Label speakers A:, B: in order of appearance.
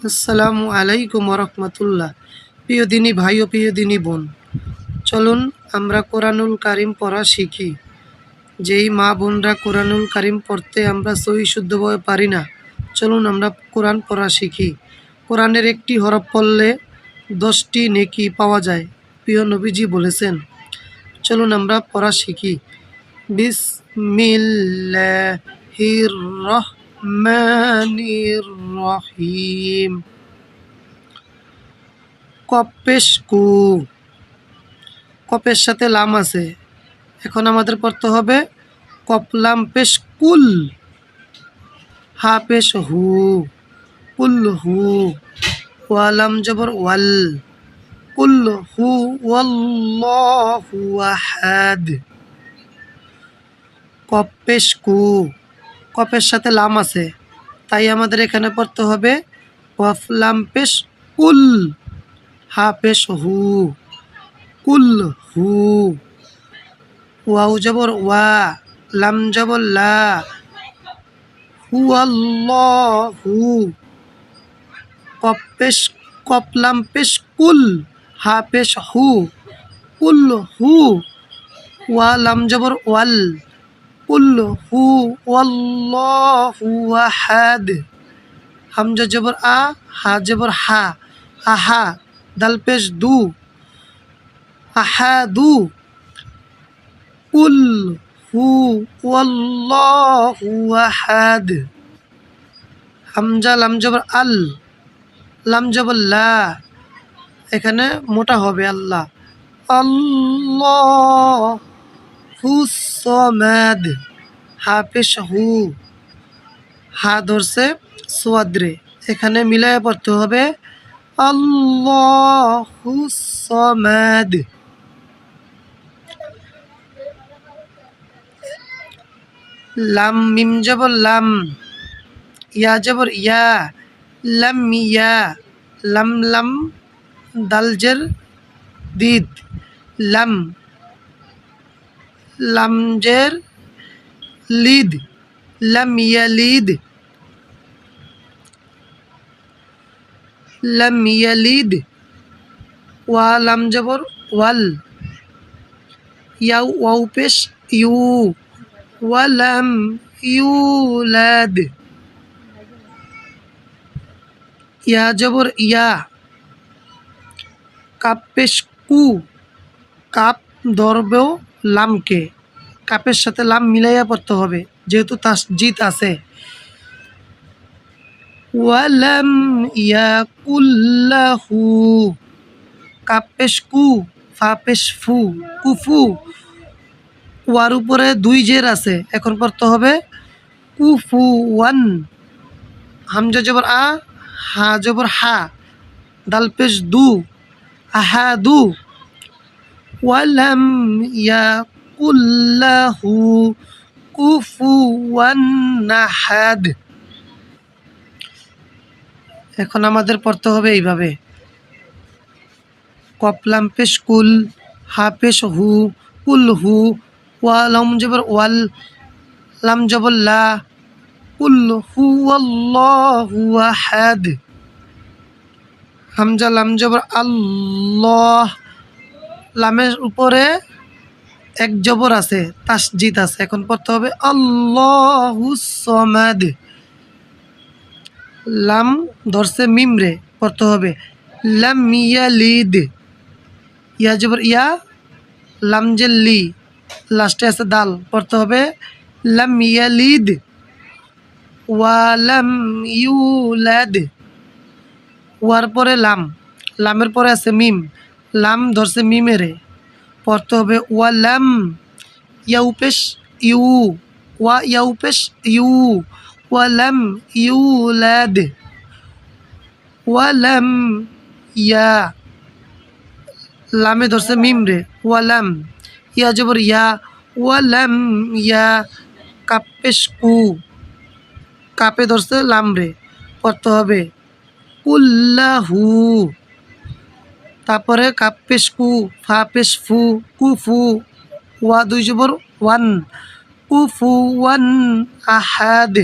A: আসসালামু আলাইকুম রহমতুল্লাহ। প্রিয় দিনী ভাই ও প্রিয় দিনী বোন, চলুন আমরা কোরআনুল কারিম পড়া শিখি। যেই মা বোনরা কোরআনুল কারিম পড়তে আমরা সহি শুদ্ধভাবে পারি না, চলুন আমরা কোরআন পড়া শিখি। কোরআনের একটি হরফ পড়লে 10টি নেকি পাওয়া যায়, প্রিয় নবীজি বলেছেন। চলুন আমরা পড়া শিখি। বিসমিল্লাহির রহমানির রহিম। কপেশ কু, কপের সাথে লাম আছে, এখন আমাদের পড়তে হবে কপ লাম পেশ কুল। হা পেশ হু, কুল হু। ওয়ালাম জবর ওয়াল, কুল হু ওয়াল্লাহু আহাদ। কপেশ কু, কপের সাথে লাম আছে, তাই আমাদের এখানে পড়তে হবে কফ লাম পেশ কুল। হা পেশ হু, কুল হু। ওয়াও জবর ওয়া, লাম জবর লা, হুয়াল্লাহু। কপ লাম পেশ কুল, হা পেশ হু, কুল হু। ওয়া লাম জবর ওয়াল, কুল হু ওয়াল্লাহু আহাদ। হামজা জবর আ, হা জবর হা, আহা। দাল পেশ দু, আহাদু। কুল হু ওয়াল্লাহু আহাদ। হামজা লাম জবর আল, লাম জবর লা, এখানে মোটা হবে আল্লাহ। আল্লাহু সামাদ। হা পেশ হু, হা ধরছে সোয়াদ্রে, এখানে মিলায় পড়তে হবে আল্লাহু সামাদ। লাম মিম জবর লাম, ইয়া জবর ইয়া, লাম ইয়া। লাম লাম দাল জের দিদ, লাম। লাম জের লিদ, লাম ইয়ালিদ, লাম ইয়ালিদ। ওয়া লাম জবর ওয়াল, ইয়াও ওয়াও পেশ ইউ, ওয়ালাম ইউলাদ। ইয়া জবর ইয়া, কাপ পেশ কু, কাপ ধরবেও লামকে, কাপের সাথে লাম মিলাইয়া পড়তে হবে যেহেতু তাসজিদ আছে। ওয়ালাম ইয়াকুল্লাহু। কাপ পেশ কু, ফা পেশ ফু, কুফু। ওয়ার উপরে দুই জের আছে, এখন পড়তে হবে কুফু ওয়ান। হামজা জবর আ, হা জবর হা, দাল পেশ দু, আহা দু। ওয়ালাম ইয়াকুল্লাহু কুফুওয়ান আহাদ। এখন আমাদের পড়তে হবে এইভাবে কপ লাম পেশ কুল, হা পেশ হু, কুল হু। ওয়া লাম জবর ওয়াল, লাম জবর লা, কুল হু আল্লাহু আহাদ। হামজা লাম জবর আল্লাহ, লামের উপরে এক জবর আছে, তাসজিদ আছে, এখন পড়তে হবে আল্লাহু সামাদ। লাম ধরছে মিম রে, পড়তে হবে লাম ইয়ালিদ। ইয়া জবর ইয়া, লাম জের লি, লাস্টে আছে দাল, পড়তে হবে লাম ইয়ালিদ। ওয়ালাম ইউলাদ। ওয়ার পরে লাম, লামের পরে আছে মিম, লাম ধরছে মিমেরে, পড়তে হবে ওয়ালাম ইয়াউ পেশ ইউ, ওয়া ইয়াউ পেশ ইউ, ওয়ালাম ইউলাদ। ওয়ালাম ইয়া, লামে ধরছে মিম রে, ওয়ালাম। ইয়া জবর ইয়া, ওয়ালাম ইয়া। কাপ পেশ কু, কাপে ধরছে লাম রে, পড়তে হবে কুল্লাহু। তারপরে কাপ পেশ কু, ফা পেশ ফু, কুফু। ওয়া দুই জবর ওয়ান, কুফু ওয়ান আহাদ।